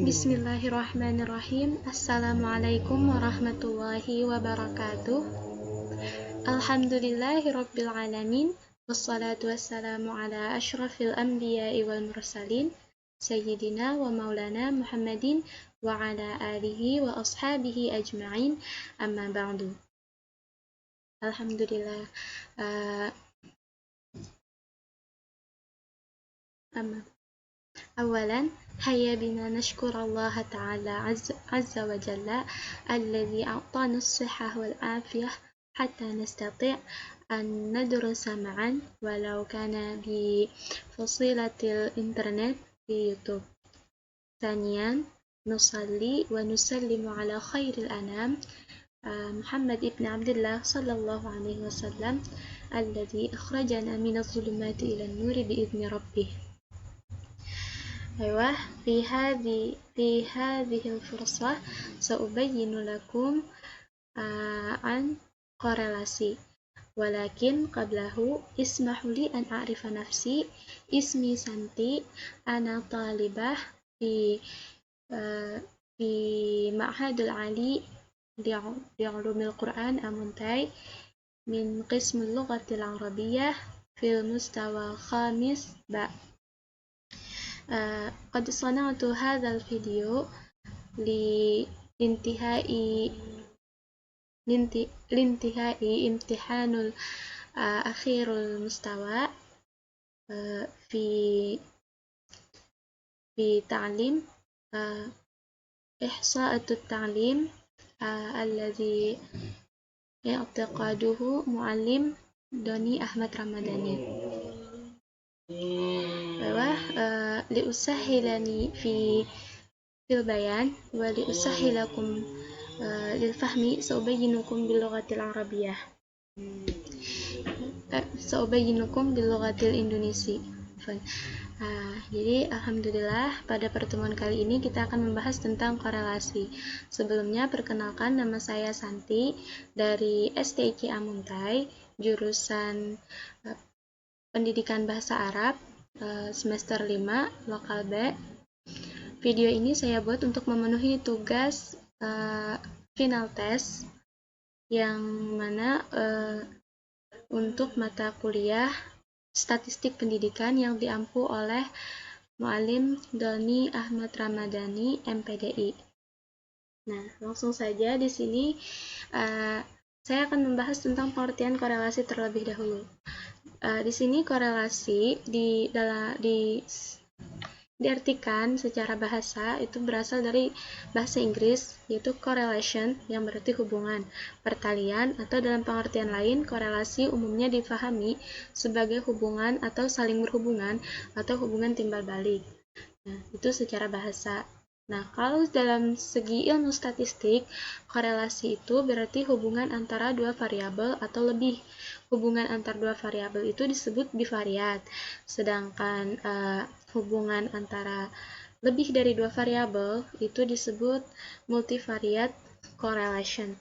Bismillahirrahmanirrahim. Assalamualaikum warahmatullahi wabarakatuh. Alhamdulillahirabbil alamin. Wassalatu wassalamu ala asyrafil anbiya'i wal mursalin sayyidina wa maulana Muhammadin wa ala alihi wa ashabihi ajma'in. Amma ba'du. Alhamdulillah. أولا هيا بنا نشكر الله تعالى عز وجل الذي أعطانا الصحة والعافية حتى نستطيع أن ندرس معا ولو كان بفصيلة الإنترنت في يوتيوب. ثانيا نصلي ونسلم على خير الأنام محمد ابن عبد الله صلى الله عليه وسلم الذي أخرجنا من الظلمات إلى النور بإذن ربه. أيوة، في هذه الفرصة سأبين لكم عن korelasi. ولكن قبله اسمحوا لي أن أعرف نفسي. اسمي سانتي. أنا طالبة في معهد العالي لعلوم القرآن أمونتاي من قسم اللغة العربية في المستوى الخامس ب. قد صنعت هذا الفيديو لانتهاء امتحان أخير المستوى في تعليم إحصاء التعليم الذي يعتقده معلم دوني أحمد رمضاني. لأسهلني في البيان ولأسهلكم للفهم سأبينكم باللغة العربية. سأبينكم باللغة الإندونيسية. Jadi alhamdulillah pada pertemuan kali ini kita akan membahas tentang korelasi. Sebelumnya perkenalkan, nama saya Santi dari STIC Amuntai, jurusan Pendidikan Bahasa Arab semester 5 lokal B. Video ini saya buat untuk memenuhi tugas final test yang mana untuk mata kuliah statistik pendidikan yang diampu oleh Muallim Doni Ahmad Ramadhani MPDI. Nah, langsung saja di sini saya akan membahas tentang pengertian korelasi terlebih dahulu. Di sini korelasi diartikan secara bahasa itu berasal dari bahasa Inggris, yaitu correlation yang berarti hubungan, pertalian, atau dalam pengertian lain korelasi umumnya difahami sebagai hubungan atau saling berhubungan atau hubungan timbal balik. Nah, itu secara bahasa. Nah, kalau dalam segi ilmu statistik, korelasi itu berarti hubungan antara dua variabel atau lebih. Hubungan antar dua variabel itu disebut bivariat, sedangkan hubungan antara lebih dari dua variabel itu disebut multivariate correlation.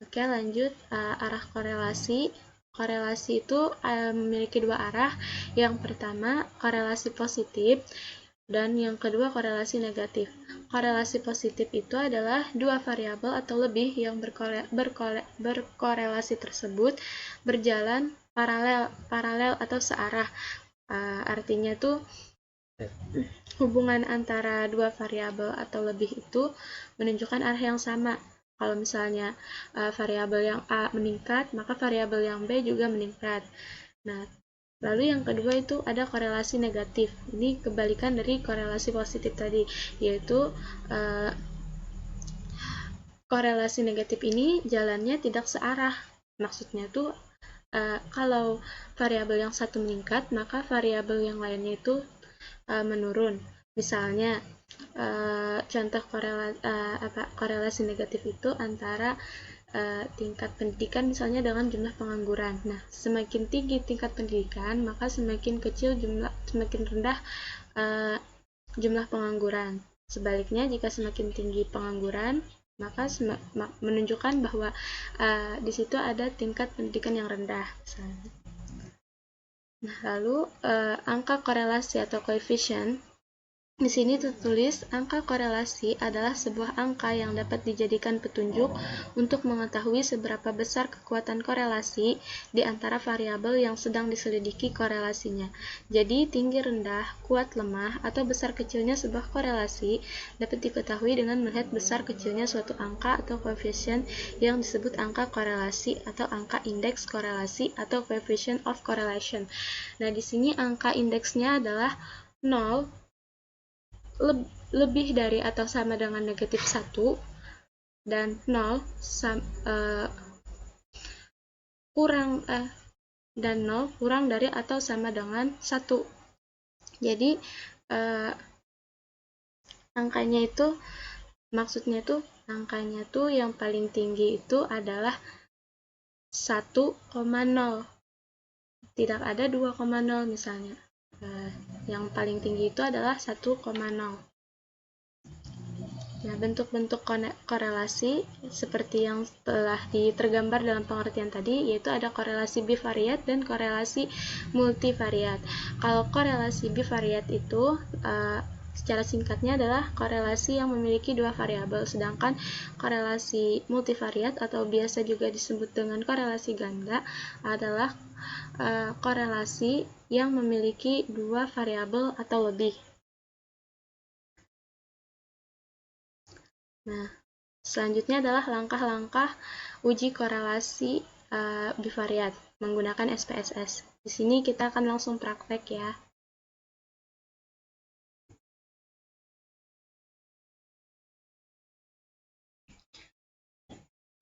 Oke, lanjut. Arah korelasi. Korelasi itu memiliki dua arah. Yang pertama, korelasi positif, dan yang kedua, korelasi negatif. Korelasi positif itu adalah dua variabel atau lebih yang berkorelasi tersebut berjalan paralel atau searah. Artinya tuh hubungan antara dua variabel atau lebih itu menunjukkan arah yang sama. Kalau misalnya variabel yang A meningkat, maka variabel yang B juga meningkat. Nah, lalu yang kedua itu ada korelasi negatif. Ini kebalikan dari korelasi positif tadi, yaitu korelasi negatif ini jalannya tidak searah. Maksudnya tuh kalau variabel yang satu meningkat, maka variabel yang lainnya itu menurun. Misalnya contoh korelasi negatif itu antara tingkat pendidikan misalnya dengan jumlah pengangguran. Nah, semakin tinggi tingkat pendidikan, maka semakin rendah jumlah pengangguran. Sebaliknya, jika semakin tinggi pengangguran, maka menunjukkan bahwa di situ ada tingkat pendidikan yang rendah. Misalnya. Nah, lalu angka korelasi atau koefisien. Di sini tertulis angka korelasi adalah sebuah angka yang dapat dijadikan petunjuk untuk mengetahui seberapa besar kekuatan korelasi di antara variabel yang sedang diselidiki korelasinya. Jadi, tinggi rendah, kuat lemah, atau besar kecilnya sebuah korelasi dapat diketahui dengan melihat besar kecilnya suatu angka atau koefisien yang disebut angka korelasi atau angka indeks korelasi atau coefficient of correlation. Nah, di sini angka indeksnya adalah 0, lebih dari atau sama dengan negatif 1, dan 0 kurang dari atau sama dengan 1. Jadi angkanya itu, maksudnya itu angkanya tuh yang paling tinggi itu adalah 1,0. Tidak ada 2,0 misalnya. Yang paling tinggi itu adalah 1,0. Nah, bentuk-bentuk korelasi seperti yang telah tergambar dalam pengertian tadi, yaitu ada korelasi bivariat dan korelasi multivariat. Kalau korelasi bivariat itu secara singkatnya adalah korelasi yang memiliki dua variabel, sedangkan korelasi multivariat atau biasa juga disebut dengan korelasi ganda adalah korelasi yang memiliki dua variabel atau lebih. Nah, selanjutnya adalah langkah-langkah uji korelasi bivariat menggunakan SPSS. Di sini kita akan langsung praktek ya.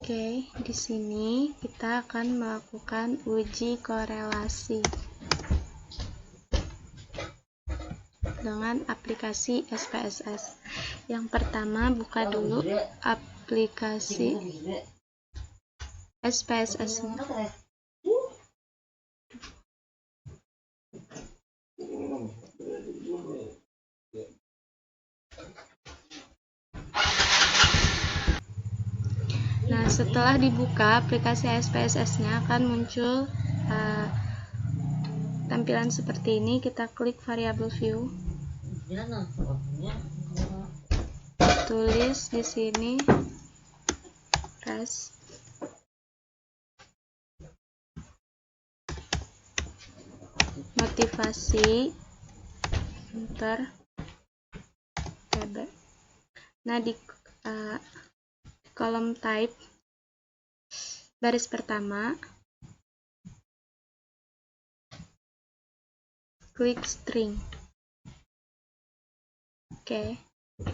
Oke, di sini kita akan melakukan uji korelasi dengan aplikasi SPSS. Yang pertama, buka dulu aplikasi SPSS. Nah, setelah dibuka aplikasi SPSS-nya akan muncul tampilan seperti ini. Kita klik variable view. Tulis di sini res. Motivasi enter TB. Nah, di kolom type baris pertama klik string. Oke,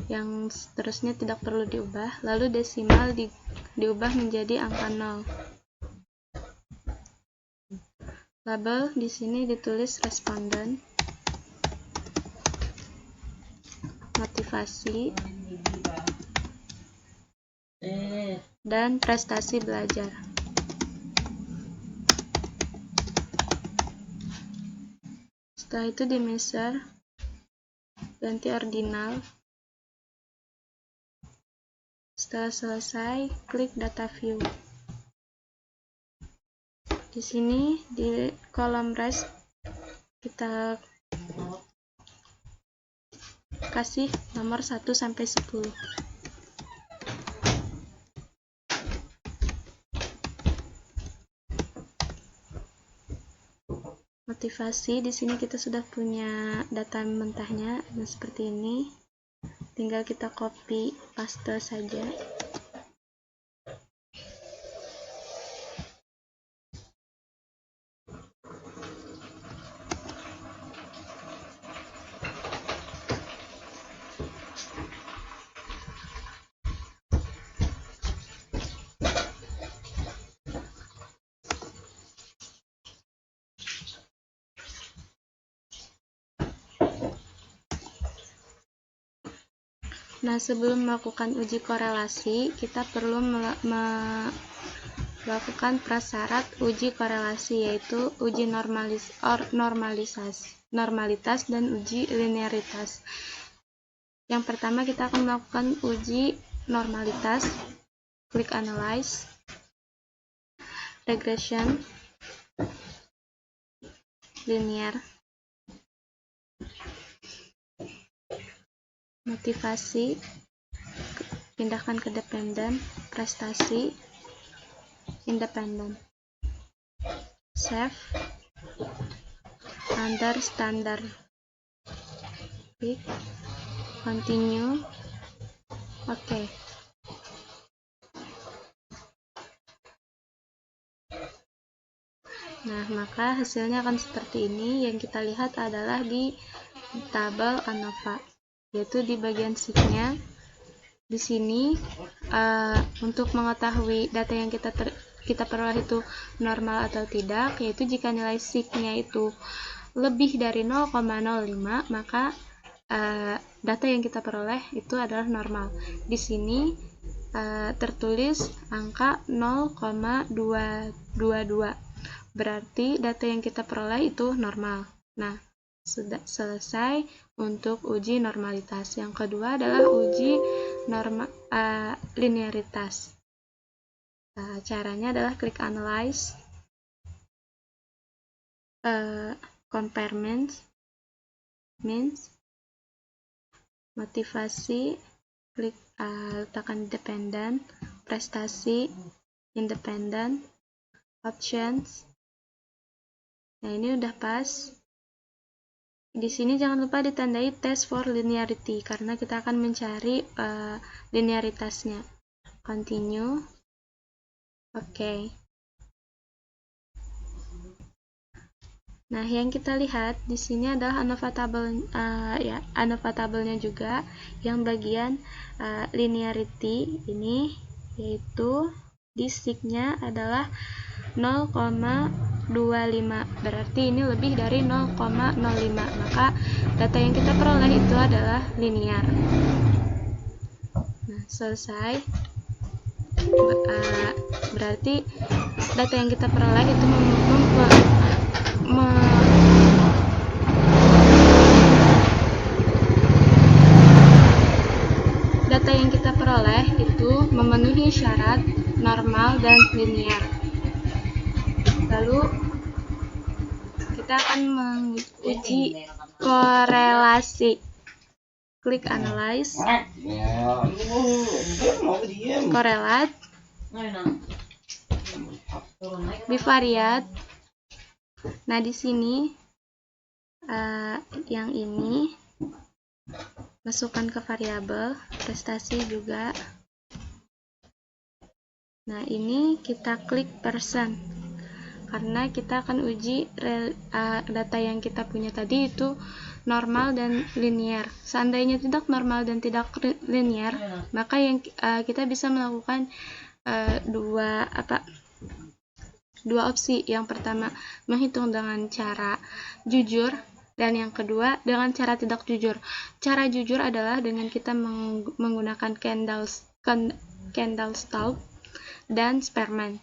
yang seterusnya tidak perlu diubah. Lalu desimal diubah menjadi angka 0. Label di sini ditulis responden, motivasi, dan prestasi belajar. Setelah itu di measure, ganti ordinal. Setelah selesai, klik data view. Di sini di kolom res kita kasih nomor 1 sampai 10. Motivasi di sini kita sudah punya data mentahnya, nah seperti ini. Tinggal kita copy paste saja. Nah, sebelum melakukan uji korelasi, kita perlu melakukan prasyarat uji korelasi, yaitu uji normalitas dan uji linearitas. Yang pertama kita akan melakukan uji normalitas. Klik analyze, regression, linear. Motivasi, pindahkan ke dependent. Prestasi, independent. Save, under standard. Klik continue. Oke. Nah, maka hasilnya akan seperti ini. Yang kita lihat adalah di tabel ANOVA, yaitu di bagian sheet-nya. Di sini untuk mengetahui data yang kita peroleh itu normal atau tidak, yaitu jika nilai sheet-nya itu lebih dari 0,05, maka data yang kita peroleh itu adalah normal. Di sini tertulis angka 0,222. Berarti data yang kita peroleh itu normal. Nah, sudah selesai untuk uji normalitas. Yang kedua adalah uji linearitas. Caranya adalah klik analyze, compare means, motivasi, klik letakkan dependent, prestasi, independent, options. Nah, ini udah pas. Di sini jangan lupa ditandai test for linearity karena kita akan mencari linearitasnya. Continue. Oke. Nah, yang kita lihat di sini adalah ANOVA tabelnya juga, yang bagian linearity ini, yaitu di sheet-nya adalah 0,25. Berarti ini lebih dari 0,05. Maka data yang kita peroleh itu adalah linear. Nah, selesai. Berarti data yang kita peroleh itu data yang kita peroleh itu memenuhi syarat normal dan linear. Lalu kita akan menguji korelasi. Klik analyze, correlate, bivariate. Nah, di sini yang ini masukkan ke variabel, prestasi juga. Nah, ini kita klik percent karena kita akan uji data yang kita punya tadi itu normal dan linear. Seandainya tidak normal dan tidak linear, maka yang kita bisa melakukan dua opsi. Yang pertama, menghitung dengan cara jujur, dan yang kedua dengan cara tidak jujur. Cara jujur adalah dengan kita menggunakan Candlestalk dan Spearman.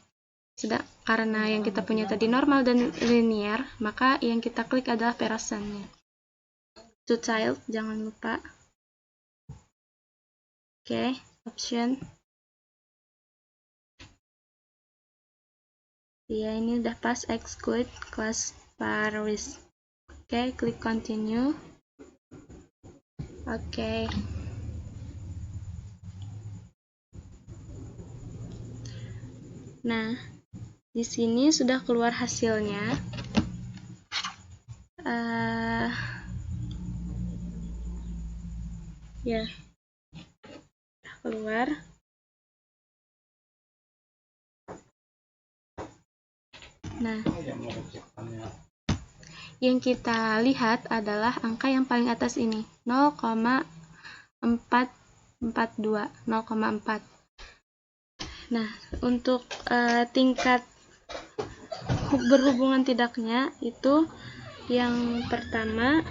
Karena yang kita punya tadi normal dan linear, maka yang kita klik adalah percentnya. To child, jangan lupa. Oke, option. Ya, ini udah pas. Exclude class Paris. Oke, klik continue. Oke. Nah, di sini sudah keluar hasilnya. Ya, sudah keluar. Nah, yang kita lihat adalah angka yang paling atas ini, 0,442, 0,4. Nah, untuk tingkat berhubungan tidaknya itu yang pertama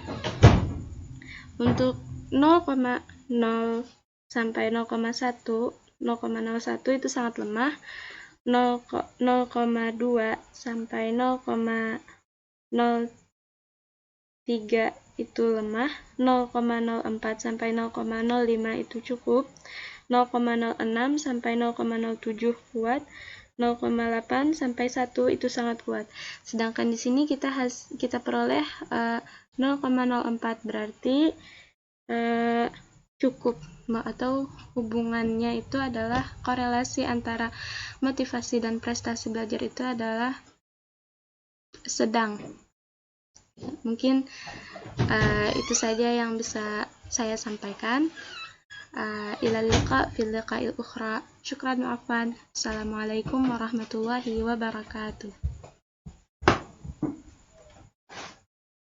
untuk 0,0 sampai 0,1, 0,01 itu sangat lemah. 0,2 sampai 0,03 itu lemah. 0,04 sampai 0,05 itu cukup. 0,06 sampai 0,07 kuat. 0,8 sampai 1 itu sangat kuat. Sedangkan di sini kita peroleh 0,04, berarti cukup, atau hubungannya itu adalah korelasi antara motivasi dan prestasi belajar itu adalah sedang. Mungkin itu saja yang bisa saya sampaikan. Ila liqa fil liqa'il ukhra. Syukran wa afwan. Assalamualaikum warahmatullahi wabarakatuh.